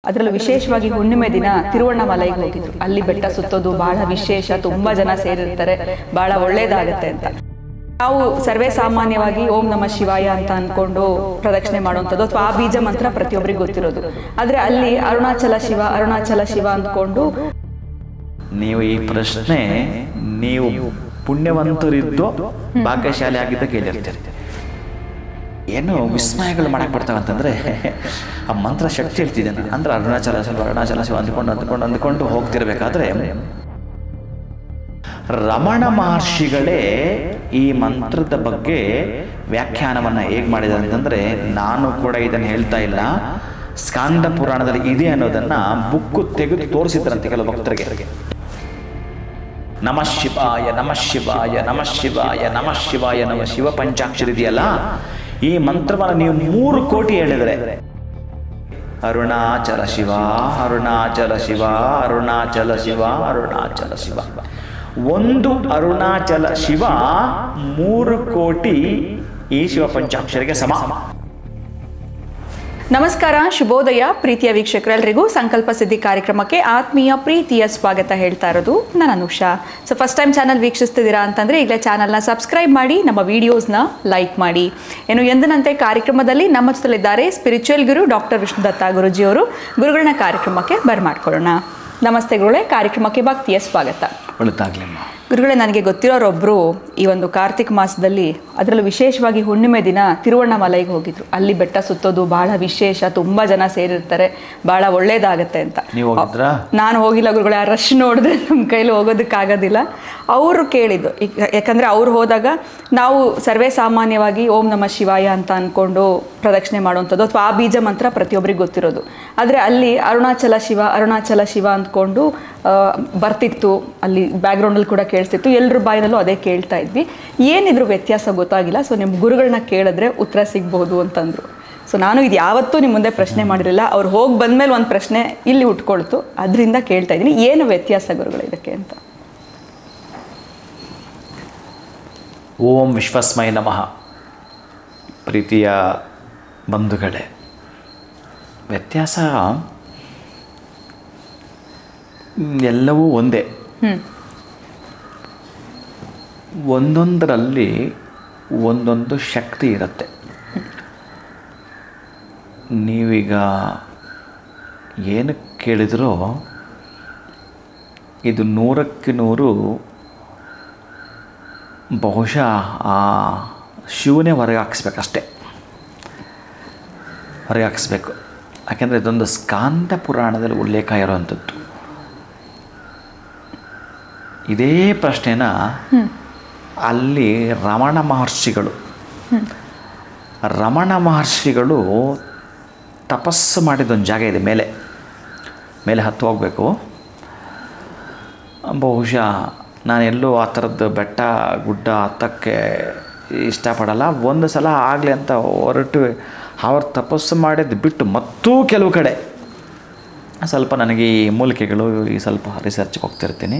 ಅದರಲ್ಲೂ ವಿಶೇಷವಾಗಿ ಹುಣ್ಣಿಮೆ ದಿನ ತಿರುವಣ್ಣಾಮಲೈಗೆ ಹೋಗಿದ್ರು. ಅಲ್ಲಿ ಬೆಟ್ಟ ಸುತ್ತೋದು ಬಹಳ ವಿಶೇಷ, ತುಂಬಾ ಜನ ಸೇರಿರ್ತಾರೆ, ಬಹಳ ಒಳ್ಳೇದಾಗುತ್ತೆ ಅಂತ. ನಾವು ಸರ್ವೇ ಸಾಮಾನ್ಯವಾಗಿ ಓಂ ನಮಃ ಶಿವಾಯ ಅಂತ ಅನ್ಕೊಂಡು ಪ್ರದಕ್ಷಿಣೆ ಮಾಡುವಂಥದ್ದು ಅಥವಾ ಆ ಬೀಜ ಮಂತ್ರ ಪ್ರತಿಯೊಬ್ಬರಿಗೆ ಗೊತ್ತಿರೋದು. ಆದ್ರೆ ಅಲ್ಲಿ ಅರುಣಾಚಲ ಶಿವ ಅರುಣಾಚಲ ಶಿವ ಅಂದ್ಕೊಂಡು ನೀವು ಈ ಪ್ರಶ್ನೆ ನೀವು ಪುಣ್ಯವಂತರಿದ್ದು ಭಾಗ್ಯಶಾಲಿ ಆಗಿದ್ದ ಕೇಳಿರ್ತೀರಿ. ಏನು ವಿಸ್ಮಯಗಳು ಮಾಡಕ್ಕೆ ಬರ್ತಾವಂತಂದರೆ ಆ ಮಂತ್ರ ಶಕ್ತಿ ಹೇಳ್ತಿದ್ದೇನೆ ಅಂದರೆ ಅರುಣಾಚಲ ಶಿವ ಅಂದ್ಕೊಂಡು ಹೋಗ್ತಿರ್ಬೇಕಾದ್ರೆ ರಮಣ ಮಹರ್ಷಿಗಳೇ ಈ ಮಂತ್ರದ ಬಗ್ಗೆ ವ್ಯಾಖ್ಯಾನವನ್ನು ಹೇಗೆ ಮಾಡಿದ್ದಾರೆ ಅಂತಂದರೆ, ನಾನು ಕೂಡ ಇದನ್ನು ಹೇಳ್ತಾ ಇಲ್ಲ, ಸ್ಕಾಂದ ಪುರಾಣದಲ್ಲಿ ಇದೆ ಅನ್ನೋದನ್ನು ಬುಕ್ಕು ತೆಗೆದು ತೋರಿಸಿದ್ರಂತೆ ಕೆಲವು ಭಕ್ತರಿಗೆ. ನಮಃ ಶಿವಾಯ ನಮಃ ಶಿವಾಯ ನಮಃ ಶಿವಾಯ ನಮಃ ಶಿವಾಯ ನಮ ಶಿವ ಪಂಚಾಕ್ಷರ ಇದೆಯಲ್ಲ, ಈ ಮಂತ್ರವನ್ನು ನೀವು 3 ಕೋಟಿ ಹೇಳಿದರೆ ಅರುಣಾಚಲ ಶಿವ ಅರುಣಾಚಲ ಶಿವ ಅರುಣಾಚಲ ಶಿವ ಅರುಣಾಚಲ ಶಿವ, ಒಂದು ಅರುಣಾಚಲ ಶಿವ 3 ಕೋಟಿ ಈ ಶಿವ ಪಂಚಾಕ್ಷರಿಗೆ ಸಮ. ನಮಸ್ಕಾರ, ಶುಭೋದಯ ಪ್ರೀತಿಯ ವೀಕ್ಷಕರೆಲ್ಲರಿಗೂ ಸಂಕಲ್ಪ ಸಿದ್ಧಿ ಕಾರ್ಯಕ್ರಮಕ್ಕೆ ಆತ್ಮೀಯ ಪ್ರೀತಿಯ ಸ್ವಾಗತ ಹೇಳ್ತಾ ಇರೋದು ನಾನು Anusha. So first time channel ವೀಕ್ಷಿಸ್ತಿದ್ದೀರಾ ಅಂತಂದರೆ ಈಗಲೇ ಚಾನಲ್ನ ಸಬ್ಸ್ಕ್ರೈಬ್ ಮಾಡಿ, ನಮ್ಮ ವಿಡಿಯೋಸ್ನ ಲೈಕ್ ಮಾಡಿ. ಏನು ಎಂದಿನಂತೆ ಕಾರ್ಯಕ್ರಮದಲ್ಲಿ ನಮ್ಮ ಜೊತೆಲಿದ್ದಾರೆ ಸ್ಪಿರಿಚುವಲ್ ಗುರು ಡಾಕ್ಟರ್ ವಿಷ್ಣುದತ್ತ ಗುರುಜಿಯವರು. ಗುರುಗಳನ್ನ ಕಾರ್ಯಕ್ರಮಕ್ಕೆ ಬರ್ಮಾಡ್ಕೊಳ್ಳೋಣ. ನಮಸ್ತೆ ಗುರುಗಳೇ, ಕಾರ್ಯಕ್ರಮಕ್ಕೆ ಭಕ್ತಿಯ ಸ್ವಾಗತ. ಒಳ್ಳೆದಾಗ್ಲಿಮ್ಮ. ಗುರುಗಳೇ, ನನಗೆ ಗೊತ್ತಿರೋರೊಬ್ಬರು ಈ ಒಂದು ಕಾರ್ತಿಕ ಮಾಸದಲ್ಲಿ ಅದರಲ್ಲೂ ವಿಶೇಷವಾಗಿ ಹುಣ್ಣಿಮೆ ದಿನ ತಿರುವಣ್ಣಾಮಲೈಗೆ ಹೋಗಿದ್ರು. ಅಲ್ಲಿ ಬೆಟ್ಟ ಸುತ್ತೋದು ಬಹಳ ವಿಶೇಷ, ತುಂಬ ಜನ ಸೇರಿರ್ತಾರೆ, ಬಹಳ ಒಳ್ಳೇದಾಗತ್ತೆ ಅಂತ. ನಾನು ಹೋಗಿಲ್ಲ ಗುರುಗಳೇ, ಆ ರಶ್ ನೋಡಿದ್ರೆ ನಮ್ಮ ಕೈಲಿ ಹೋಗೋದಕ್ಕಾಗೋದಿಲ್ಲ. ಅವರು ಕೇಳಿದ್ದು, ಯಾಕಂದರೆ ಅವ್ರು ಹೋದಾಗ ನಾವು ಸರ್ವೇ ಸಾಮಾನ್ಯವಾಗಿ ಓಂ ನಮಃ ಶಿವಾಯ ಅಂತ ಅಂದ್ಕೊಂಡು ಪ್ರದಕ್ಷಿಣೆ ಮಾಡುವಂಥದ್ದು ಅಥವಾ ಆ ಬೀಜ ಮಂತ್ರ ಪ್ರತಿಯೊಬ್ಬರಿಗೆ ಗೊತ್ತಿರೋದು. ಆದರೆ ಅಲ್ಲಿ ಅರುಣಾಚಲ ಶಿವ ಅರುಣಾಚಲ ಶಿವ ಅಂದ್ಕೊಂಡು ಬರ್ತಿತ್ತು, ಅಲ್ಲಿ ಬ್ಯಾಕ್ಗ್ರೌಂಡಲ್ಲಿ ಕೂಡ ಕೇಳಿಸ್ತಿತ್ತು, ಎಲ್ಲರ ಬಾಯಿನಲ್ಲೂ ಅದೇ ಕೇಳ್ತಾ ಇದ್ವಿ. ಏನಿದ್ರು ವ್ಯತ್ಯಾಸ ಗೊತ್ತಾಗಿಲ್ಲ. ಸೊ ನಿಮ್ಮ ಗುರುಗಳನ್ನ ಕೇಳಿದ್ರೆ ಉತ್ತರ ಸಿಗ್ಬೋದು ಅಂತಂದರು. ಸೊ ನಾನು ಇದು ಯಾವತ್ತೂ ನಿಮ್ಮ ಮುಂದೆ ಪ್ರಶ್ನೆ ಮಾಡಿರಲಿಲ್ಲ. ಅವ್ರು ಹೋಗಿ ಬಂದಮೇಲೆ ಒಂದು ಪ್ರಶ್ನೆ ಇಲ್ಲಿ ಉಟ್ಕೊಳ್ತು, ಅದರಿಂದ ಕೇಳ್ತಾ ಇದ್ದೀನಿ, ಏನು ವ್ಯತ್ಯಾಸ ಗುರುಗಳು ಇದಕ್ಕೆ ಅಂತ. ಓಂ ವಿಶ್ವಸ್ಮೈ ನಮಃ. ಪ್ರೀತಿಯ ಬಂಧುಗಳೇ, ವ್ಯತ್ಯಾಸ ಎಲ್ಲವೂ ಒಂದೇ. ಒಂದೊಂದರಲ್ಲಿ ಒಂದೊಂದು ಶಕ್ತಿ ಇರುತ್ತೆ. ನೀವೀಗ ಏನು ಕೇಳಿದ್ರೋ ಇದು 100ಕ್ಕೆ 100 ಬಹುಶಃ ಆ ಶಿವನೇ ಹೊರಗೆ ಹಾಕಿಸ್ಬೇಕಷ್ಟೆ, ಹೊರಗೆ ಹಾಕಿಸ್ಬೇಕು. ಯಾಕೆಂದರೆ ಇದೊಂದು ಸ್ಕಾಂದ ಪುರಾಣದಲ್ಲಿ ಉಲ್ಲೇಖ ಇರೋವಂಥದ್ದು. ಇದೇ ಪ್ರಶ್ನೆನ ಅಲ್ಲಿ ರಮಣ ಮಹರ್ಷಿಗಳು ತಪಸ್ಸು ಮಾಡಿದೊಂದು ಜಾಗ ಇದೆ, ಮೇಲೆ ಹತ್ತು ಹೋಗಬೇಕು. ಬಹುಶಃ ನಾನೆಲ್ಲೂ ಆ ಥರದ್ದು ಬೆಟ್ಟ ಗುಡ್ಡ ಹತ್ತಕ್ಕೆ ಇಷ್ಟಪಡಲ್ಲ. ಒಂದು ಸಲ ಆಗಲಿ ಅಂತ ಹೊರಟು ಅವ್ರು ತಪಸ್ಸು ಮಾಡಿದ್ದು ಬಿಟ್ಟು ಮತ್ತೂ ಕೆಲವು ಕಡೆ ಸ್ವಲ್ಪ ನನಗೆ ಈ ಮೂಲಿಕೆಗಳು ಈ ಸ್ವಲ್ಪ ರಿಸರ್ಚ್ಗೆ ಹೋಗ್ತಿರ್ತೀನಿ,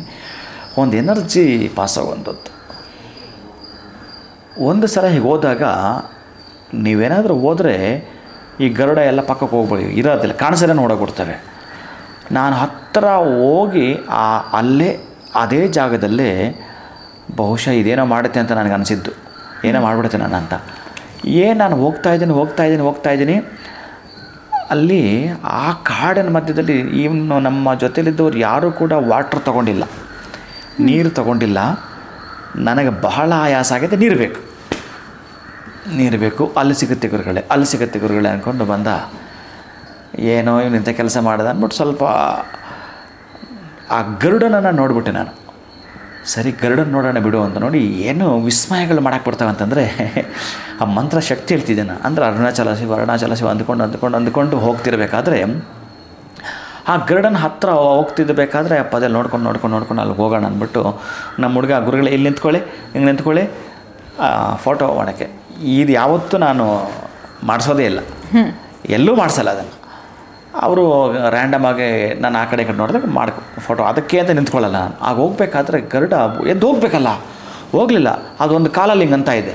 ಒಂದು ಎನರ್ಜಿ ಪಾಸ್ ಆಗುವಂಥದ್ದು. ಒಂದು ಸಲ ಹೀಗೆ ಹೋದಾಗ ನೀವೇನಾದರೂ ಹೋದರೆ ಈ ಗರುಡ ಎಲ್ಲ ಪಕ್ಕಕ್ಕೆ ಹೋಗ್ಬೋದು, ಇರೋದಿಲ್ಲ, ಕಾಣಿಸಲೇ ನೋಡೋಕೆ ಕೊಡ್ತವೆ. ನಾನು ಹತ್ತಿರ ಹೋಗಿ ಅಲ್ಲೇ ಅದೇ ಜಾಗದಲ್ಲೇ ಬಹುಶಃ ಇದೇನೋ ಮಾಡುತ್ತೆ ಅಂತ ನನಗೆ ಅನಿಸಿದ್ದು, ಏನೋ ಮಾಡಿಬಿಡುತ್ತೆ ನಾನು ಅಂತ. ನಾನು ಹೋಗ್ತಾ ಇದ್ದೀನಿ ಅಲ್ಲಿ ಆ ಕಾಡಿನ ಮಧ್ಯದಲ್ಲಿ ಇನ್ನು ನಮ್ಮ ಜೊತೆಲಿದ್ದವ್ರು ಯಾರೂ ಕೂಡ ವಾಟ್ರ್ ತೊಗೊಂಡಿಲ್ಲ, ನೀರು ತೊಗೊಂಡಿಲ್ಲ. ನನಗೆ ಬಹಳ ಆಯಾಸ ಆಗಿದೆ, ನೀರು ಬೇಕು, ಅಲ್ಲಿ ಸಿಗುತ್ತೆ ಗುರುಗಳೇ ಅಂದ್ಕೊಂಡು ಬಂದ. ಏನೋ ಇವನಿಂಥ ಕೆಲಸ ಮಾಡಿದೆ ಅಂದ್ಬಿಟ್ಟು ಸ್ವಲ್ಪ ಆ ಗರುಡನನ್ನು ನೋಡಿಬಿಟ್ಟೆ ನಾನು. ಸರಿ, ಗರುಡನ ನೋಡೋಣ ಬಿಡು ಅಂತ ನೋಡಿ ಏನು ವಿಸ್ಮಯಗಳು ಮಾಡಕ್ಕೆ ಬರ್ತಾವಂತಂದರೆ ಆ ಮಂತ್ರ ಶಕ್ತಿ ಹೇಳ್ತಿದ್ದೇನೆ ಅಂದರೆ ಅರುಣಾಚಲ ಶಿವ ಅಂದ್ಕೊಂಡು ಹೋಗ್ತಿರ್ಬೇಕಾದ್ರೆ ಆ ಗರುಡನ ಹತ್ತಿರ ಹೋಗ್ತಿದ್ದಬೇಕಾದ್ರೆ ಪದಲ್ಲಿ ನೋಡ್ಕೊಂಡು ಅಲ್ಲಿ ಹೋಗೋಣ ಅಂದ್ಬಿಟ್ಟು ನಮ್ಮ ಹುಡುಗ, ಗುರುಗಳೇ ಇಲ್ಲಿ ನಿಂತ್ಕೊಳ್ಳಿ ಫೋಟೋ ಮಾಡೋಕ್ಕೆ. ಇದು ಯಾವತ್ತೂ ನಾನು ಮಾಡಿಸೋದೇ ಇಲ್ಲ, ಎಲ್ಲೂ ಮಾಡಿಸಲ್ಲ ಅದನ್ನು. ಅವರು ರ್ಯಾಂಡಮಾಗಿ ನಾನು ಆ ಕಡೆ ನೋಡಿದಾಗ ಫೋಟೋ ಅದಕ್ಕೆ ಅಂತ ನಿಂತ್ಕೊಳ್ಳಲ್ಲ ನಾನು. ಆಗ ಹೋಗ್ಬೇಕಾದ್ರೆ ಗರುಡ ಎದ್ದು ಹೋಗ್ಬೇಕಲ್ಲ, ಹೋಗಲಿಲ್ಲ. ಅದೊಂದು ಕಾಲಲ್ಲಿ ಹಿಂಗೆ ಅಂತ ಇದೆ,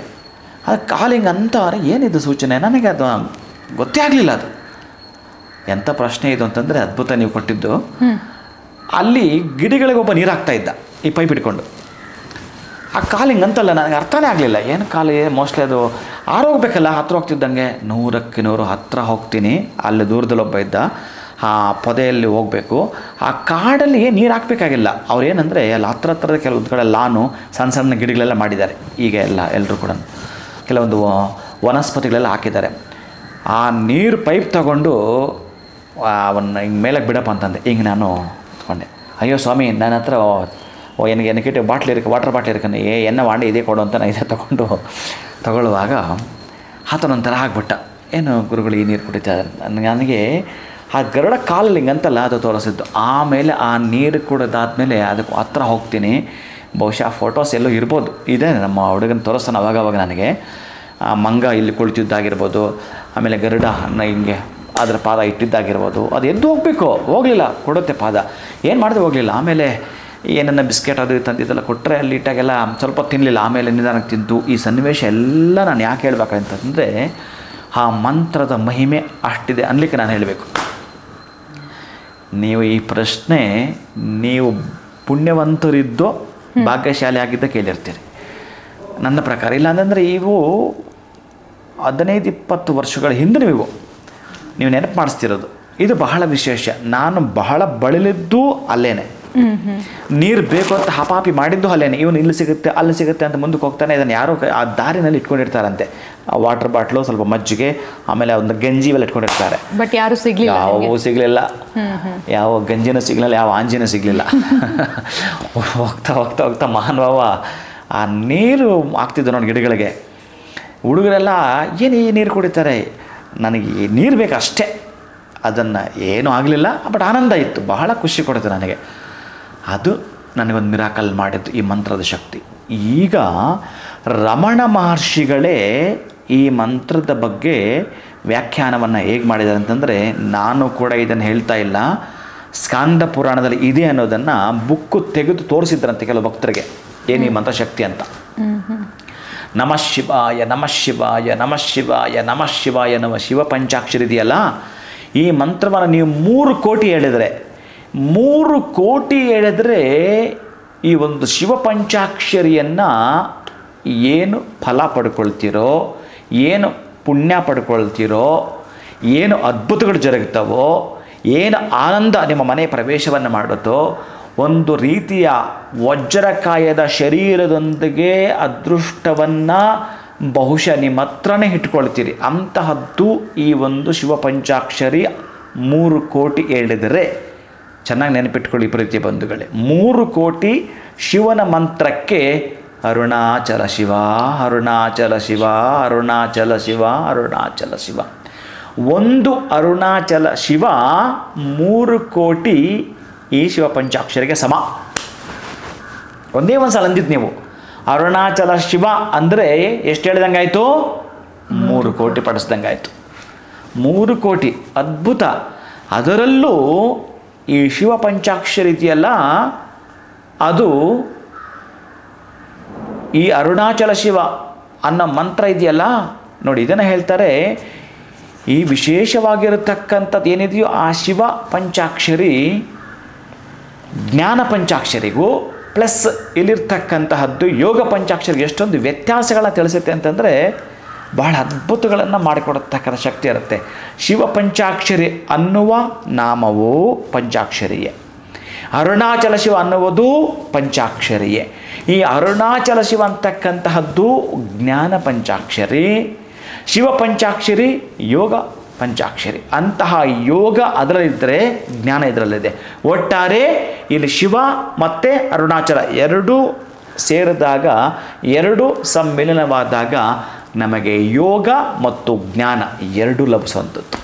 ಅದು ಕಾಲಿಂಗ್ ಅಂತ ಏನಿದು ಸೂಚನೆ ನನಗೆ ಅದು ಗೊತ್ತೇ ಆಗಲಿಲ್ಲ. ಅದು ಎಂಥ ಪ್ರಶ್ನೆ ಇದು ಅಂತಂದರೆ ಅದ್ಭುತ ನೀವು ಕೊಟ್ಟಿದ್ದು. ಅಲ್ಲಿ ಗಿಡಗಳಿಗೆ ಒಬ್ಬ ನೀರು ಹಾಕ್ತಾ ಇದ್ದ ಈ ಪೈಪ್ ಇಟ್ಕೊಂಡು. ಆ ಕಾಲು ಹಿಂಗಂತಲ್ಲ, ನನಗೆ ಅರ್ಥನೇ ಆಗಲಿಲ್ಲ. ಏನು ಕಾಲು ಮೋಸ್ಟ್ಲಿ ಅದು ಆರೋಗ್ಬೇಕಲ್ಲ. ಹತ್ರ ಹೋಗ್ತಿದ್ದಂಗೆ 100ಕ್ಕೆ 100 ಹತ್ತಿರ ಹೋಗ್ತೀನಿ. ಅಲ್ಲಿ ದೂರದಲ್ಲಿ ಒಬ್ಬ ಇದ್ದ. ಆ ಪೊದೆಯಲ್ಲಿ ಹೋಗಬೇಕು. ಆ ಕಾಡಲ್ಲಿ ನೀರು ಹಾಕಬೇಕಾಗಿಲ್ಲ. ಅವ್ರು ಏನಂದರೆ ಅಲ್ಲಿ ಹತ್ತಿರದ ಕೆಲವೊಂದು ಕಡೆ ಲಾನು ಸಣ್ಣ ಸಣ್ಣ ಗಿಡಗಳೆಲ್ಲ ಮಾಡಿದ್ದಾರೆ. ಈಗ ಎಲ್ಲರೂ ಕೂಡ ಕೆಲವೊಂದು ವನಸ್ಪತಿಗಳೆಲ್ಲ ಹಾಕಿದ್ದಾರೆ. ಆ ನೀರು ಪೈಪ್ ತಗೊಂಡು ಅವನ್ನ ಹಿಂಗೆ ಮೇಲಕ್ಕೆ ಬಿಡಪ್ಪ ಅಂತಂದೆ. ಹಿಂಗೆ ನಾನು ತಗೊಂಡೆ. ಅಯ್ಯೋ ಸ್ವಾಮಿ, ನನ್ನ ಹತ್ರ ಏನಕ್ಕೆ ಬಾಟ್ಲಿ ಇರಕ್ಕೆ ವಾಟರ್ ಬಾಟ್ಲಿ ಇರ್ಕನೆ ಎಣ್ಣೆ ವಾಂಡೆ ಇದೇ ಕೊಡು ಅಂತ ನಾನು ಇದೇ ತಗೊಳ್ಳುವಾಗ ಆತನೊಂಥರ ಆಗ್ಬಿಟ್ಟ. ಏನು ಗುರುಗಳು ಈ ನೀರು ಕುಡಿತಾರೆ ನನಗೆ. ಆ ಗರುಡ ಕಾಲಲ್ಲಿ ಹಿಂಗಂತಲ್ಲ ಅದು ತೋರಿಸಿದ್ದು. ಆಮೇಲೆ ಆ ನೀರು ಕುಡಿದಾದ್ಮೇಲೆ ಅದಕ್ಕೆ ಹತ್ರ ಹೋಗ್ತೀನಿ. ಬಹುಶಃ ಫೋಟೋಸ್ ಎಲ್ಲೂ ಇರ್ಬೋದು, ಇದೆ ನಮ್ಮ ಹುಡುಗನ ತೋರಿಸ್ತಾನೆ ಅವಾಗವಾಗ ನನಗೆ. ಆ ಮಂಗ ಇಲ್ಲಿ ಕುಳಿತಿದ್ದಾಗಿರ್ಬೋದು, ಆಮೇಲೆ ಗರುಡ ಹಿಂಗೆ ಅದರ ಪಾದ ಇಟ್ಟಿದ್ದಾಗಿರ್ಬೋದು. ಅದು ಎದ್ದು ಹೋಗಲಿಲ್ಲ, ಕೊಡುತ್ತೆ ಪಾದ. ಏನು ಮಾಡಿದ್ರೆ ಹೋಗಲಿಲ್ಲ. ಆಮೇಲೆ ಏನನ್ನ ಬಿಸ್ಕೆಟ್ ಅದು ತಂದಿದ್ದೆಲ್ಲ ಕೊಟ್ಟರೆ ಅಲ್ಲಿ ಇಟ್ಟಾಗೆಲ್ಲ ಸ್ವಲ್ಪ ತಿನ್ನಲಿಲ್ಲ. ಆಮೇಲೆ ನಿಧಾನಕ್ಕೆ ತಿಂತು. ಈ ಸನ್ನಿವೇಶ ಎಲ್ಲ ನಾನು ಯಾಕೆ ಹೇಳ್ಬೇಕಂತಂದರೆ ಆ ಮಂತ್ರದ ಮಹಿಮೆ ಅಷ್ಟಿದೆ ಅನ್ಲಿಕ್ಕೆ ನಾನು ಹೇಳಬೇಕು. ನೀವು ಈ ಪ್ರಶ್ನೆ ನೀವು ಪುಣ್ಯವಂತರಿದ್ದೋ ಭಾಗ್ಯಶಾಲಿ ಆಗಿದ್ದ ಕೇಳಿರ್ತೀರಿ ನನ್ನ ಪ್ರಕಾರ. ಇಲ್ಲಾಂದರೆ ಇವು 15-20 ವರ್ಷಗಳ ಹಿಂದೆ ನೀವು ನೆನಪು ಮಾಡಿಸ್ತಿರೋದು. ಇದು ಬಹಳ ವಿಶೇಷ. ನಾನು ಬಹಳ ಬಳಲಿದ್ದು ಅಲ್ಲೇನೆ. ನೀರು ಬೇಕು ಅಂತ ಹಪಾಪಿ ಮಾಡಿದ್ದು ಅಲ್ಲೇನೆ. ಇವನು ಇಲ್ಲಿ ಸಿಗುತ್ತೆ ಅಲ್ಲಿ ಸಿಗುತ್ತೆ ಅಂತ ಮುಂದಕ್ಕೆ ಹೋಗ್ತಾನೆ. ಇದನ್ನು ಯಾರೋ ಆ ದಾರಿನಲ್ಲಿ ಇಟ್ಕೊಂಡಿರ್ತಾರಂತೆ. ಆ ವಾಟರ್ ಬಾಟ್ಲು, ಸ್ವಲ್ಪ ಮಜ್ಜಿಗೆ, ಆಮೇಲೆ ಒಂದು ಗಂಜಿ ಇವೆಲ್ಲ ಇಟ್ಕೊಂಡಿರ್ತಾರೆ. ಬಟ್ ಯಾರು ಸಿಗಲಿಲ್ಲ, ಯಾವ ಸಿಗಲಿಲ್ಲ. ಯಾವ ಗಂಜಿನೂ ಸಿಗಲಿಲ್ಲ, ಯಾವ ಆಂಜಿನೂ ಸಿಗಲಿಲ್ಲ. ಹೋಗ್ತಾ ಹೋಗ್ತಾ ಹೋಗ್ತಾ ಮಹಾನುಭಾವ ಆ ನೀರು ಹಾಕ್ತಿದ್ದು ನೋಡಿ ಗಿಡಗಳಿಗೆ. ಹುಡುಗರೆಲ್ಲ ಏನು ಈ ನೀರು ಕುಡಿತಾರೆ, ನನಗೆ ನೀರು ಬೇಕು ಅಷ್ಟೇ. ಅದನ್ನು ಏನೂ ಆಗಲಿಲ್ಲ, ಬಟ್ ಆನಂದ ಇತ್ತು, ಬಹಳ ಖುಷಿ ಕೊಡುತ್ತೆ ನನಗೆ. ಅದು ನನಗೊಂದು ಮಿರಾಕಲ್ ಮಾಡಿದ್ದು ಈ ಮಂತ್ರದ ಶಕ್ತಿ. ಈಗ ರಮಣ ಮಹರ್ಷಿಗಳೇ ಈ ಮಂತ್ರದ ಬಗ್ಗೆ ವ್ಯಾಖ್ಯಾನವನ್ನು ಹೇಗೆ ಮಾಡಿದ್ದಾರೆ ಅಂತಂದರೆ, ನಾನು ಕೂಡ ಇದನ್ನು ಹೇಳ್ತಾ ಇಲ್ಲ, ಸ್ಕಾಂದ ಪುರಾಣದಲ್ಲಿ ಇದೆ ಅನ್ನೋದನ್ನು ಬುಕ್ಕು ತೆಗೆದು ತೋರಿಸಿದ್ರಂತೆ ಕೆಲವು ಭಕ್ತರಿಗೆ, ಏನು ಈ ಮಂತ್ರಶಕ್ತಿ ಅಂತ. ನಮಃ ಶಿವಾಯ ನಮಃ ಶಿವಾಯ ನಮಃ ಶಿವಾಯ ನಮಃ ಶಿವಾಯ ನಮಃ ಶಿವ ಪಂಚಾಕ್ಷರಿ ಇದೆಯಲ್ಲ, ಈ ಮಂತ್ರವನ್ನು ನೀವು 3 ಕೋಟಿ ಹೇಳಿದರೆ 3 ಕೋಟಿ ಹೇಳಿದ್ರೆ ಈ ಒಂದು ಶಿವ ಪಂಚಾಕ್ಷರಿಯನ್ನು ಏನು ಫಲ ಪಡ್ಕೊಳ್ತೀರೋ, ಏನು ಪುಣ್ಯ ಪಡ್ಕೊಳ್ತೀರೋ, ಏನು ಅದ್ಭುತಗಳು ಜರುಗುತ್ತವೋ, ಏನು ಆನಂದ ನಿಮ್ಮ ಮನೆ ಪ್ರವೇಶವನ್ನು ಮಾಡುತ್ತೋ, ಒಂದು ರೀತಿಯ ವಜ್ರಕಾಯದ ಶರೀರದೊಂದಿಗೆ ಅದೃಷ್ಟವನ್ನು ಬಹುಶಃ ನಿಮ್ಮ ಹತ್ರನೇ ಇಟ್ಕೊಳ್ತೀರಿ. ಅಂತಹದ್ದು ಈ ಒಂದು ಶಿವ ಪಂಚಾಕ್ಷರಿ 3 ಕೋಟಿ ಹೇಳಿದರೆ, ಚೆನ್ನಾಗಿ ನೆನಪಿಟ್ಕೊಳ್ಳಿ ಪ್ರೀತಿಯ ಬಂಧುಗಳೇ, 3 ಕೋಟಿ ಶಿವನ ಮಂತ್ರಕ್ಕೆ ಅರುಣಾಚಲ ಶಿವ ಅರುಣಾಚಲ ಶಿವ ಅರುಣಾಚಲ ಶಿವ ಅರುಣಾಚಲ ಶಿವ. ಒಂದು ಅರುಣಾಚಲ ಶಿವ 3 ಕೋಟಿ ಈ ಶಿವ ಪಂಚಾಕ್ಷರಿಗೆ ಸಮ. ಒಂದೇ ಒಂದು ಸಲ ಅಂದಿದ್ದು ನೀವು ಅರುಣಾಚಲ ಶಿವ ಅಂದರೆ ಎಷ್ಟು ಹೇಳಿದಂಗಾಯಿತು? 3 ಕೋಟಿ ಪಡಿಸ್ದಂಗಾಯಿತು. 3 ಕೋಟಿ ಅದ್ಭುತ. ಅದರಲ್ಲೂ ಈ ಶಿವ ಪಂಚಾಕ್ಷರಿ ಇದೆಯಲ್ಲ, ಅದು ಈ ಅರುಣಾಚಲ ಶಿವ ಅನ್ನೋ ಮಂತ್ರ ಇದೆಯಲ್ಲ ನೋಡಿ, ಇದನ್ನು ಹೇಳ್ತಾರೆ, ಈ ವಿಶೇಷವಾಗಿರತಕ್ಕಂಥದ್ದು ಏನಿದೆಯೋ ಆ ಶಿವ ಪಂಚಾಕ್ಷರಿ ಜ್ಞಾನ ಪಂಚಾಕ್ಷರಿಗೂ ಪ್ಲಸ್ ಇಲ್ಲಿರ್ತಕ್ಕಂತಹದ್ದು ಯೋಗ ಪಂಚಾಕ್ಷರಿಗೆ ಎಷ್ಟೊಂದು ವ್ಯತ್ಯಾಸಗಳನ್ನ ತಿಳಿಸುತ್ತೆ ಅಂತಂದರೆ ಬಹಳ ಅದ್ಭುತಗಳನ್ನು ಮಾಡಿಕೊಡತಕ್ಕಂಥ ಶಕ್ತಿ ಇರುತ್ತೆ. ಶಿವ ಪಂಚಾಕ್ಷರಿ ಅನ್ನುವ ನಾಮವು ಪಂಚಾಕ್ಷರಿಯೇ, ಅರುಣಾಚಲ ಶಿವ ಅನ್ನುವುದು ಪಂಚಾಕ್ಷರಿಯೇ. ಈ ಅರುಣಾಚಲ ಶಿವ ಅಂತಕ್ಕಂತಹದ್ದು ಜ್ಞಾನ ಪಂಚಾಕ್ಷರಿ, ಶಿವ ಪಂಚಾಕ್ಷರಿ ಯೋಗ ಪಂಚಾಕ್ಷರಿ. ಅಂತಹ ಯೋಗ ಅದರಲ್ಲಿದ್ದರೆ ಜ್ಞಾನ ಇದರಲ್ಲಿದೆ. ಒಟ್ಟಾರೆ ಇಲ್ಲಿ ಶಿವ ಮತ್ತು ಅರುಣಾಚಲ ಎರಡೂ ಸೇರಿದಾಗ, ಎರಡು ಸಮ್ಮಿಲನವಾದಾಗ ನಮಗೆ ಯೋಗ ಮತ್ತು ಜ್ಞಾನ ಎರಡೂ ಲಭಿಸುವಂಥದ್ದು.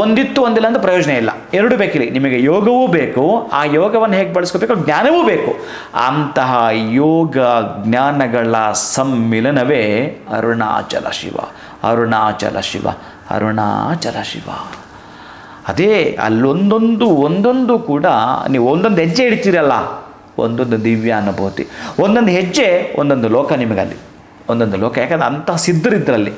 ಒಂದಿತ್ತು ಒಂದಿಲ್ಲ ಅಂತ ಪ್ರಯೋಜನ ಇಲ್ಲ, ಎರಡು ಬೇಕಿರಿ. ನಿಮಗೆ ಯೋಗವೂ ಬೇಕು, ಆ ಯೋಗವನ್ನು ಹೇಗೆ ಬಳಸ್ಕೋಬೇಕು, ಜ್ಞಾನವೂ ಬೇಕು. ಅಂತಹ ಯೋಗ ಜ್ಞಾನಗಳ ಸಮ್ಮಿಲನವೇ ಅರುಣಾಚಲ ಶಿವ, ಅರುಣಾಚಲ ಶಿವ, ಅರುಣಾಚಲ ಶಿವ. ಅದೇ ಒಂದೊಂದು ಕೂಡ ನೀವು ಒಂದೊಂದು ಹೆಜ್ಜೆ ಇಡ್ತೀರಲ್ಲ, ಒಂದೊಂದು ದಿವ್ಯ ಅನುಭೂತಿ. ಒಂದೊಂದು ಹೆಜ್ಜೆ ಒಂದೊಂದು ಲೋಕ ನಿಮಗಲ್ಲಿ, ಒಂದೊಂದು ಲೋಕ. ಯಾಕಂದರೆ ಅಂತಹ ಸಿದ್ಧರಿದ್ದರಲ್ಲಿ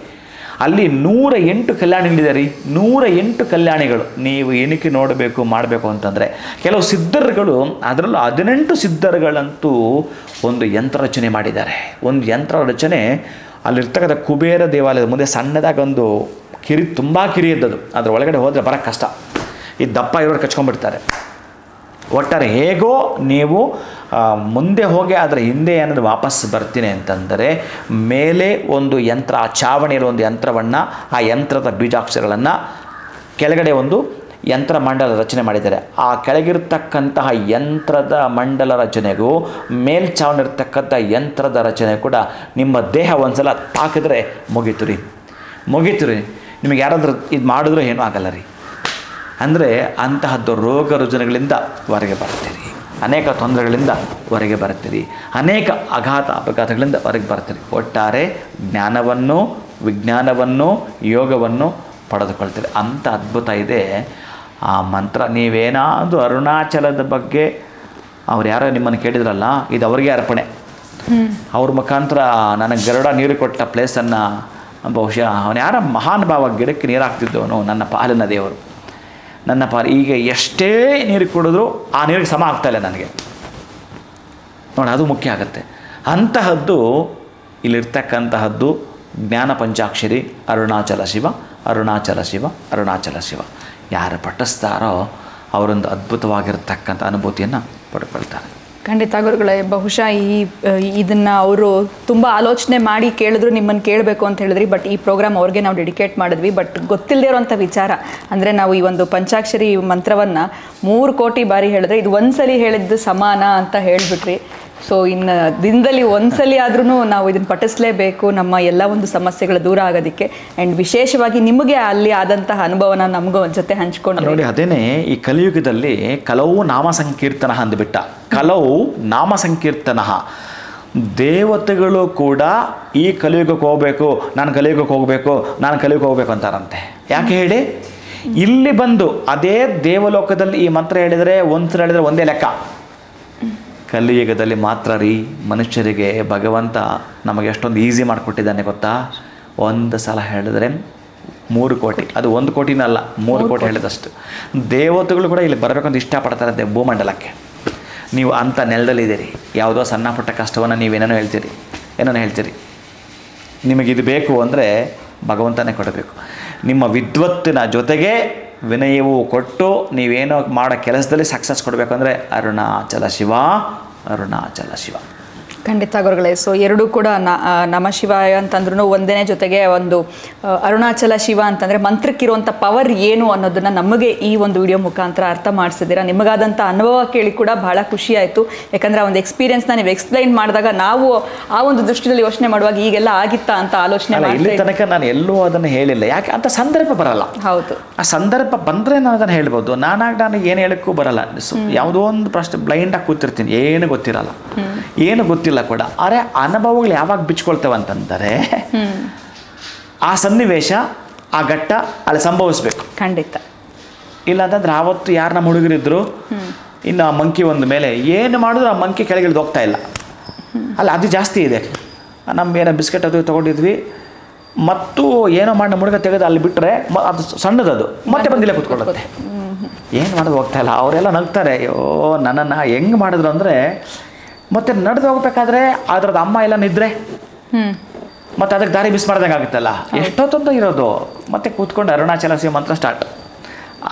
ಅಲ್ಲಿ 108 ಕಲ್ಯಾಣಿಗಳಿದೆ ರೀ. 108 ಕಲ್ಯಾಣಿಗಳು ನೀವು ಏನಕ್ಕೆ ನೋಡಬೇಕು ಮಾಡಬೇಕು ಅಂತಂದರೆ, ಕೆಲವು ಸಿದ್ಧರುಗಳು, ಅದರಲ್ಲೂ 18 ಸಿದ್ಧರುಗಳಂತೂ ಒಂದು ಯಂತ್ರ ರಚನೆ ಮಾಡಿದ್ದಾರೆ. ಒಂದು ಯಂತ್ರ ರಚನೆ ಅಲ್ಲಿರ್ತಕ್ಕಂಥ ಕುಬೇರ ದೇವಾಲಯದ ಮುಂದೆ ಸಣ್ಣದಾಗಿ ಒಂದು ತುಂಬ ಕಿರಿಯದ್ದದು, ಅದರ ಒಳಗಡೆ ಹೋದರೆ ಬರೋಕ್ಕೆ ಕಷ್ಟ. ಈ ದಪ್ಪ ಇರೋರು ಕಚ್ಕೊಂಡ್ಬಿಡ್ತಾರೆ. ಒಟ್ಟಾರೆ ಹೇಗೋ ನೀವು ಮುಂದೆ ಹೋಗಿ ಅದರ ಹಿಂದೆ ಏನಾದರೂ ವಾಪಸ್ ಬರ್ತೀನಿ ಅಂತಂದರೆ, ಮೇಲೆ ಒಂದು ಯಂತ್ರ, ಆ ಚಾವಣಿಯಲ್ಲಿ ಒಂದು ಯಂತ್ರವನ್ನು, ಆ ಯಂತ್ರದ ಬೀಜಾಕ್ಷರಗಳನ್ನು, ಕೆಳಗಡೆ ಒಂದು ಯಂತ್ರ ಮಂಡಲ ರಚನೆ ಮಾಡಿದ್ದಾರೆ. ಆ ಕೆಳಗಿರ್ತಕ್ಕಂತಹ ಯಂತ್ರದ ಮಂಡಲ ರಚನೆಗೂ ಮೇಲ್ಚಾವಣಿ ಇರ್ತಕ್ಕಂಥ ಯಂತ್ರದ ರಚನೆ ಕೂಡ ನಿಮ್ಮ ದೇಹ ಒಂದು ಸಲ ತಾಕಿದ್ರೆ ಮುಗೀತು ರೀ. ನಿಮಗೆ ಯಾರಾದರೂ ಇದು ಮಾಡಿದ್ರೂ ಏನೂ ಆಗಲ್ಲ ರೀ. ಅಂದರೆ ಅಂತಹದ್ದು ರೋಗ ರುಜಿನಗಳಿಂದ ಹೊರಗೆ ಬರ್ತೀರಿ, ಅನೇಕ ತೊಂದರೆಗಳಿಂದ ಹೊರಗೆ ಬರ್ತೀರಿ, ಅನೇಕ ಅಪಘಾತಗಳಿಂದ ಹೊರಗೆ ಬರ್ತೀರಿ. ಒಟ್ಟಾರೆ ಜ್ಞಾನವನ್ನು, ವಿಜ್ಞಾನವನ್ನು, ಯೋಗವನ್ನು ಪಡೆದುಕೊಳ್ತೀರಿ. ಅಂಥ ಅದ್ಭುತ ಇದೆ ಆ ಮಂತ್ರ. ನೀವೇನಾದರೂ ಅರುಣಾಚಲದ ಬಗ್ಗೆ ಅವ್ರು ಯಾರೋ ನಿಮ್ಮನ್ನು ಕೇಳಿದ್ರಲ್ಲ, ಇದು ಅವರಿಗೆ ಅರ್ಪಣೆ. ಅವ್ರ ಮುಖಾಂತರ ನನಗೆ ಗರುಡ ನೀರು ಕೊಟ್ಟ ಪ್ಲೇಸನ್ನು ಬಹುಶಃ ಅವನು ಯಾರ ಮಹಾನ್ ಭಾವ ಗಿಡಕ್ಕೆ ನೀರು ಹಾಕ್ತಿದ್ದವನು, ನನ್ನ ಪಾಲಿನ ದೇವರು, ನನ್ನ ಈಗ ಎಷ್ಟೇ ನೀರು ಕುಡಿದ್ರೂ ಆ ನೀರಿಗೆ ಸಮ ಆಗ್ತಾಯಿಲ್ಲ ನನಗೆ ನೋಡಿ. ಅದು ಮುಖ್ಯ ಆಗುತ್ತೆ. ಅಂತಹದ್ದು ಇಲ್ಲಿರ್ತಕ್ಕಂತಹದ್ದು ಜ್ಞಾನ ಪಂಚಾಕ್ಷರಿ ಅರುಣಾಚಲ ಶಿವ, ಅರುಣಾಚಲ ಶಿವ, ಅರುಣಾಚಲ ಶಿವ. ಯಾರು ಪಠಿಸ್ತಾರೋ ಅವರೊಂದು ಅದ್ಭುತವಾಗಿರ್ತಕ್ಕಂಥ ಅನುಭೂತಿಯನ್ನು ಪಡ್ಕೊಳ್ತಾರೆ. ಖಂಡಿತ ಗುರುಗಳೇ, ಬಹುಶಃ ಇದನ್ನು ಅವರು ತುಂಬ ಆಲೋಚನೆ ಮಾಡಿ ಕೇಳಿದ್ರು, ನಿಮ್ಮನ್ನು ಕೇಳಬೇಕು ಅಂತ ಹೇಳಿದ್ರಿ. ಬಟ್ ಈ ಪ್ರೋಗ್ರಾಮ್ ಅವ್ರಿಗೆ ನಾವು ಡೆಡಿಕೇಟ್ ಮಾಡಿದ್ವಿ. ಬಟ್ ಗೊತ್ತಿಲ್ಲದೆ ಇರೋವಂಥ ವಿಚಾರ ಅಂದರೆ, ನಾವು ಈ ಒಂದು ಪಂಚಾಕ್ಷರಿ ಮಂತ್ರವನ್ನು 3 ಕೋಟಿ ಬಾರಿ ಹೇಳಿದ್ರೆ ಇದು ಒಂದ್ಸಲಿ ಹೇಳಿದ್ದು ಸಮಾನ ಅಂತ ಹೇಳಿಬಿಟ್ರಿ. ಸೊ ಇನ್ನು ದಿನದಲ್ಲಿ ಒಂದ್ಸಲಿ ಆದ್ರೂ ನಾವು ಇದನ್ನು ಪಠಿಸಲೇಬೇಕು, ನಮ್ಮ ಎಲ್ಲ ಒಂದು ಸಮಸ್ಯೆಗಳು ದೂರ ಆಗೋದಕ್ಕೆ. ಆ್ಯಂಡ್ ವಿಶೇಷವಾಗಿ ನಿಮಗೆ ಅಲ್ಲಿ ಆದಂತಹ ಅನುಭವನ ನಮಗೂ ಜೊತೆ ಹಂಚ್ಕೊಂಡು ನೋಡಿ. ಅದೇನೇ ಈ ಕಲಿಯುಗದಲ್ಲಿ ಕಲವು ನಾಮ ಸಂಕೀರ್ತನ ಅಂದ್ಬಿಟ್ಟ. ಕಲವು ನಾಮ ಸಂಕೀರ್ತನ. ದೇವತೆಗಳು ಕೂಡ ಈ ಕಲಿಯುಗಕ್ಕೆ ಹೋಗಬೇಕು, ನಾನು ಕಲಿಯುಗಕ್ಕೆ ಹೋಗಬೇಕು ಅಂತಾರಂತೆ. ಯಾಕೆ ಹೇಳಿ? ಇಲ್ಲಿ ಬಂದು ಅದೇ ದೇವಲೋಕದಲ್ಲಿ ಈ ಮಂತ್ರ ಹೇಳಿದರೆ ಒಂದ್ಸಲ ಹೇಳಿದರೆ ಒಂದೇ ಲೆಕ್ಕ. ಕಲಿಯುಗದಲ್ಲಿ ಮಾತ್ರ ರೀ ಮನುಷ್ಯರಿಗೆ ಭಗವಂತ ನಮಗೆ ಎಷ್ಟೊಂದು ಈಸಿ ಮಾಡಿಕೊಟ್ಟಿದ್ದಾನೆ ಗೊತ್ತಾ? ಒಂದು ಸಲ ಹೇಳಿದ್ರೆ 3 ಕೋಟಿ, ಅದು 1 ಕೋಟಿನೂ ಅಲ್ಲ, 3 ಕೋಟಿ ಹೇಳಿದಷ್ಟು. ದೇವತೆಗಳು ಕೂಡ ಇಲ್ಲಿ ಬರಬೇಕಂತ ಇಷ್ಟಪಡ್ತಾರಂತೆ ಭೂಮಂಡಲಕ್ಕೆ. ನೀವು ಅಂಥ ನೆಲದಲ್ಲಿದ್ದೀರಿ, ಯಾವುದೋ ಸಣ್ಣ ಪುಟ್ಟ ಕಷ್ಟವನ್ನು ನೀವೇನೇನೋ ಹೇಳ್ತೀರಿ. ನಿಮಗಿದು ಬೇಕು ಅಂದರೆ ಭಗವಂತನೇ ಕೊಡಬೇಕು. ನಿಮ್ಮ ವಿದ್ವತ್ತಿನ ಜೊತೆಗೆ ವಿನಯವೂ ಕೊಟ್ಟು ನೀವೇನೋ ಮಾಡೋ ಕೆಲಸದಲ್ಲಿ ಸಕ್ಸಸ್ ಕೊಡಬೇಕು ಅಂದರೆ ಅರುಣಾಚಲ ಶಿವ, ಅರುಣಾಚಲ ಶಿವ. ಖಂಡಿತ ಗುರುಗಳೇ. ಸೊ ಎರಡೂ ಕೂಡ ನಮ ಶಿವಾಯ ಅಂತಂದ್ರೂ ಒಂದೇ, ಜೊತೆಗೆ ಒಂದು ಅರುಣಾಚಲ ಶಿವ ಅಂತಂದರೆ ಮಂತ್ರಕ್ಕಿರುವಂಥ ಪವರ್ ಏನು ಅನ್ನೋದನ್ನು ನಮಗೆ ಈ ಒಂದು ವಿಡಿಯೋ ಮುಖಾಂತರ ಅರ್ಥ ಮಾಡಿಸಿದ್ದೀರಾ. ನಿಮಗಾದಂಥ ಅನುಭವ ಕೇಳಿ ಕೂಡ ಬಹಳ ಖುಷಿ ಆಯಿತು. ಯಾಕಂದರೆ ಆ ಒಂದು ಎಕ್ಸ್ಪೀರಿಯನ್ಸ್ನ ನೀವು ಎಕ್ಸ್ಪ್ಲೈನ್ ಮಾಡಿದಾಗ ನಾವು ಆ ಒಂದು ದೃಷ್ಟಿಯಲ್ಲಿ ಯೋಚನೆ ಮಾಡುವಾಗ ಈಗೆಲ್ಲ ಆಗಿತ್ತಾ ಅಂತ ಆಲೋಚನೆ ಮಾಡಿ. ಇಲ್ಲಿ ತನಕ ನಾನು ಎಲ್ಲೂ ಅದನ್ನು ಹೇಳಿಲ್ಲ. ಯಾಕೆ ಅಂತ ಸಂದರ್ಭ ಬರಲ್ಲ. ಹೌದು, ಆ ಸಂದರ್ಭ ಬಂದರೆ ನಾನು ಅದನ್ನು ಹೇಳ್ಬೋದು. ನಾನು ಏನು ಹೇಳೋಕ್ಕೂ ಬರಲ್ಲ. ಯಾವುದೋ ಒಂದು ಪ್ರಶ್ನೆ ಬ್ಲೈಂಡಾಗಿ ಕೂತಿರ್ತೀನಿ, ಏನು ಗೊತ್ತಿರಲ್ಲ, ಏನು ಗೊತ್ತಿಲ್ಲ ಕೂಡ. ಆದರೆ ಅನುಭವಗಳು ಯಾವಾಗ ಬಿಚ್ಕೊಳ್ತೇವೆ ಅಂತಂದರೆ ಆ ಸನ್ನಿವೇಶ, ಆ ಘಟ್ಟ ಅಲ್ಲಿ ಸಂಭವಿಸ್ಬೇಕು. ಖಂಡಿತ. ಇಲ್ಲ ಅಂತಂದ್ರೆ ಆವತ್ತು ಯಾರು ನಮ್ಮ ಹುಡುಗರಿದ್ರು, ಇನ್ನು ಆ ಮಂಕಿ ಒಂದು ಮೇಲೆ ಏನು ಮಾಡಿದ್ರು ಆ ಮಂಕಿ ಕೆಳಗಿಳಿದು ಹೋಗ್ತಾ ಇಲ್ಲ ಅಲ್ಲ, ಅದು ಜಾಸ್ತಿ ಇದೆ. ನಮ್ಗೇನೋ ಬಿಸ್ಕೆಟ್ ಅದು ತೊಗೊಂಡಿದ್ವಿ, ಮತ್ತು ಏನೋ ಮಾಡಿ ನಮ್ಮ ಹುಡುಗ ತೆಗೆದು ಅಲ್ಲಿ ಬಿಟ್ಟರೆ ಅದು ಸಣ್ಣದದು ಮತ್ತೆ ಬಂದಿಲ್ಲ ಕೂತ್ಕೊಳ್ಳುತ್ತೆ. ಏನು ಮಾಡೋದು ಹೋಗ್ತಾ ಇಲ್ಲ. ಅವರೆಲ್ಲ ನಗ್ತಾರೆ, ಅಯ್ಯೋ ನನ್ನನ್ನು ಹೆಂಗೆ ಮಾಡಿದ್ರು ಅಂದರೆ, ಮತ್ತು ನಡೆದು ಹೋಗ್ಬೇಕಾದ್ರೆ ಅದ್ರದ್ದು ಅಮ್ಮ ಎಲ್ಲ ನಿದ್ರೆ, ಮತ್ತು ಅದಕ್ಕೆ ದಾರಿ ಮಿಸ್ ಮಾಡ್ದಂಗೆ ಆಗುತ್ತಲ್ಲ, ಎಷ್ಟೊತ್ತೊಂದು ಇರೋದು. ಮತ್ತು ಕೂತ್ಕೊಂಡು ಅರುಣಾಚಲ ಶಿವ ಮಂತ್ರ ಸ್ಟಾರ್ಟ್.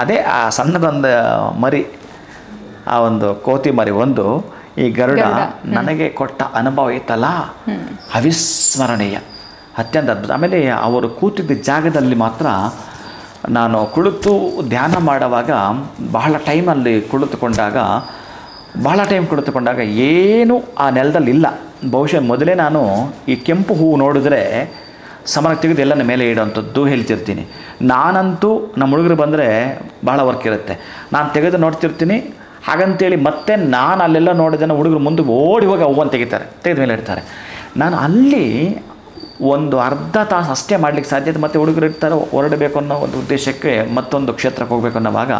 ಅದೇ ಆ ಸಣ್ಣದೊಂದು ಮರಿ, ಆ ಒಂದು ಕೋತಿ ಮರಿ ಒಂದು, ಈ ಗರುಡ ನನಗೆ ಕೊಟ್ಟ ಅನುಭವ ಇತ್ತಲ್ಲ, ಅವಿಸ್ಮರಣೀಯ, ಅತ್ಯಂತ ಅದ್ಭುತ. ಆಮೇಲೆ ಅವರು ಕೂತಿದ್ದ ಜಾಗದಲ್ಲಿ ಮಾತ್ರ ನಾನು ಕುಳಿತು ಧ್ಯಾನ ಮಾಡುವಾಗ ಬಹಳ ಟೈಮಲ್ಲಿ ಕುಳಿತುಕೊಂಡಾಗ ಏನು ಆ ನೆಲದಲ್ಲಿ ಇಲ್ಲ. ಬಹುಶಃ ಮೊದಲೇ ನಾನು ಈ ಕೆಂಪು ಹೂವು ನೋಡಿದ್ರೆ ಸಮರಕ್ಕೆ ತೆಗೆದು ಎಲ್ಲ ಮೇಲೆ ಇಡೋವಂಥದ್ದು ಹೇಳ್ತಿರ್ತೀನಿ. ನಾನಂತೂ ನಮ್ಮ ಹುಡುಗರು ಬಂದರೆ ಭಾಳ ವರ್ಕ್ ಇರುತ್ತೆ, ನಾನು ತೆಗೆದು ನೋಡ್ತಿರ್ತೀನಿ. ಹಾಗಂತೇಳಿ ಮತ್ತೆ ನಾನು ಅಲ್ಲೆಲ್ಲ ನೋಡಿದ್ರೆ ಹುಡುಗರು ಮುಂದೆ ಓಡಿ ಹೋಗಿ ಹೂವನ್ನು ತೆಗೆದ ಮೇಲೆ ಇಡ್ತಾರೆ. ನಾನು ಅಲ್ಲಿ ಒಂದು ಅರ್ಧ ತಾಸು ಅಷ್ಟೇ ಮಾಡಲಿಕ್ಕೆ ಸಾಧ್ಯತೆ. ಮತ್ತು ಹುಡುಗರು ಇರ್ತಾರೆ, ಹೊರಡಬೇಕು ಅನ್ನೋ ಒಂದು ಉದ್ದೇಶಕ್ಕೆ ಮತ್ತೊಂದು ಕ್ಷೇತ್ರಕ್ಕೆ ಹೋಗಬೇಕು ಅನ್ನೋವಾಗ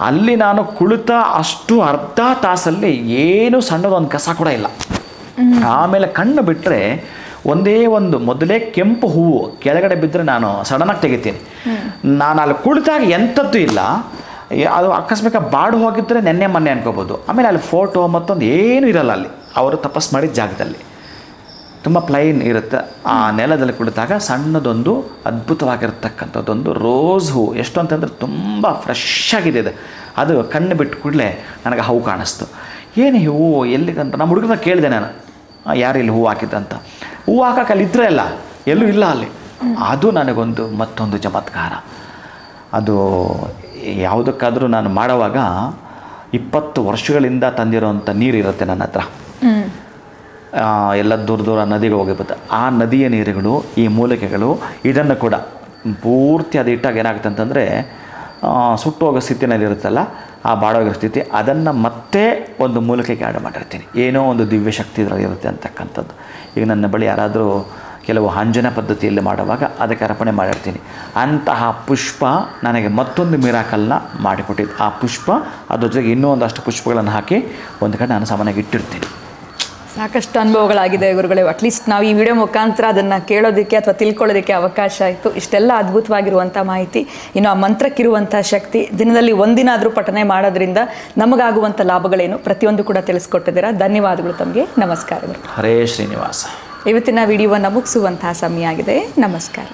ಅಲ್ಲಿ ನಾನು ಕುಳಿತ ಅಷ್ಟು ಅರ್ಧ ತಾಸಲ್ಲಿ ಏನು ಸಣ್ಣದೊಂದು ಕಸ ಕೂಡ ಇಲ್ಲ. ಆಮೇಲೆ ಕಣ್ಣು ಬಿಟ್ಟರೆ ಒಂದೇ ಒಂದು ಮೊದಲೇ ಕೆಂಪು ಹೂವು ಕೆಳಗಡೆ ಬಿದ್ದರೆ ನಾನು ಸಡನ್ನಾಗಿ ತೆಗಿತೀನಿ. ನಾನು ಅಲ್ಲಿ ಕುಳಿತಾಗ ಎಂಥದ್ದು ಇಲ್ಲ, ಅದು ಅಕಸ್ಮಾತ್ ಬಾಡು ಹೋಗಿದ್ದರೆ ನೆನ್ನೆ ಮೊನ್ನೆ ಅನ್ಕೋಬೋದು. ಆಮೇಲೆ ಅಲ್ಲಿ ಫೋಟೋ ಮತ್ತೊಂದು ಏನೂ ಇರಲ್ಲ ಅಲ್ಲಿ, ಅವರು ತಪಸ್ ಮಾಡಿದ ಜಾಗದಲ್ಲಿ ತುಂಬ ಪ್ಲೈನ್ ಇರುತ್ತೆ. ಆ ನೆಲದಲ್ಲಿ ಕುಳಿತಾಗ ಸಣ್ಣದೊಂದು ಅದ್ಭುತವಾಗಿರ್ತಕ್ಕಂಥದ್ದೊಂದು ರೋಸ್ ಹೂವು, ಎಷ್ಟು ಅಂತಂದರೆ ತುಂಬ ಫ್ರೆಶ್ ಆಗಿದೆ ಅದು. ಅದು ಕಣ್ಣು ಬಿಟ್ಟು ಕೂಡಲೇ ನನಗೆ ಹೂವು ಕಾಣಿಸ್ತು. ಏನು ಹೂವು ಎಲ್ಲಿಗಂತ ನಮ್ಮ ಹುಡುಗನ ಕೇಳಿದೆ ನಾನು, ಯಾರು ಇಲ್ಲಿ ಹೂವು ಹಾಕಿದ್ದಂತ. ಹೂವು ಹಾಕಕ್ಕೆ ಅಲ್ಲಿ ಇದ್ದರೆ ಅಲ್ಲ, ಎಲ್ಲೂ ಇಲ್ಲ ಅಲ್ಲಿ. ಅದು ನನಗೊಂದು ಮತ್ತೊಂದು ಚಮತ್ಕಾರ. ಅದು ಯಾವುದಕ್ಕಾದರೂ ನಾನು ಮಾಡುವಾಗ 20 ವರ್ಷಗಳಿಂದ ತಂದಿರೋವಂಥ ನೀರಿರುತ್ತೆ ನನ್ನ ಹತ್ರ. ಎಲ್ಲ ದೂರ ದೂರ ನದಿಗಳು ಹೋಗಿರುತ್ತೆ. ಆ ನದಿಯ ನೀರುಗಳು, ಈ ಮೂಲಿಕೆಗಳು, ಇದನ್ನು ಕೂಡ ಪೂರ್ತಿ ಅದು ಇಟ್ಟಾಗ ಏನಾಗುತ್ತೆ ಅಂತಂದರೆ ಸುಟ್ಟು ಹೋಗೋ ಸ್ಥಿತಿನಲ್ಲಿ ಇರುತ್ತಲ್ಲ, ಆ ಬಾಡೋಗಿರೋ ಸ್ಥಿತಿ, ಅದನ್ನು ಮತ್ತೆ ಒಂದು ಮೂಲಿಕೆಗೆ ಆಡ್ ಮಾಡಿರ್ತೀನಿ. ಏನೋ ಒಂದು ದಿವ್ಯ ಶಕ್ತಿ ಇದರಲ್ಲಿ ಇರುತ್ತೆ ಅಂತಕ್ಕಂಥದ್ದು. ಈಗ ನನ್ನ ಬಳಿ ಯಾರಾದರೂ ಕೆಲವು ಅಂಜನ ಪದ್ಧತಿಯಲ್ಲಿ ಮಾಡುವಾಗ ಅದಕ್ಕೆ ಅರ್ಪಣೆ ಮಾಡಿರ್ತೀನಿ. ಅಂತಹ ಪುಷ್ಪ ನನಗೆ ಮತ್ತೊಂದು ಮಿರಾಕಲ್ನ ಮಾಡಿಕೊಟ್ಟಿದ್ದು. ಆ ಪುಷ್ಪ ಅದ್ರ ಜೊತೆಗೆ ಇನ್ನೂ ಒಂದಷ್ಟು ಪುಷ್ಪಗಳನ್ನು ಹಾಕಿ ಒಂದು ಕಡೆ ನಾನು ಸಾಮಾನ್ಯವಾಗಿ ಇಟ್ಟಿರ್ತೀನಿ. ಸಾಕಷ್ಟು ಅನುಭವಗಳಾಗಿದೆ ಗುರುಗಳೇ. ಅಟ್ಲೀಸ್ಟ್ ನಾವು ಈ ವಿಡಿಯೋ ಮುಖಾಂತರ ಅದನ್ನು ಕೇಳೋದಕ್ಕೆ ಅಥವಾ ತಿಳ್ಕೊಳ್ಳೋದಕ್ಕೆ ಅವಕಾಶ ಆಯಿತು. ಇಷ್ಟೆಲ್ಲ ಅದ್ಭುತವಾಗಿರುವಂಥ ಮಾಹಿತಿ, ಇನ್ನು ಆ ಮಂತ್ರಕ್ಕಿರುವಂಥ ಶಕ್ತಿ, ದಿನದಲ್ಲಿ ಒಂದಿನಾದರೂ ಪಠನೆ ಮಾಡೋದ್ರಿಂದ ನಮಗಾಗುವಂಥ ಲಾಭಗಳೇನು ಪ್ರತಿಯೊಂದು ಕೂಡ ತಿಳಿಸ್ಕೊಟ್ಟಿದ್ದೀರಾ. ಧನ್ಯವಾದಗಳು ತಮಗೆ. ನಮಸ್ಕಾರಗಳು. ಹರೇ ಶ್ರೀನಿವಾಸ. ಇವತ್ತಿನ ವಿಡಿಯೋವನ್ನು ಮುಗಿಸುವಂತಹ ಸಮಯ ಆಗಿದೆ. ನಮಸ್ಕಾರ.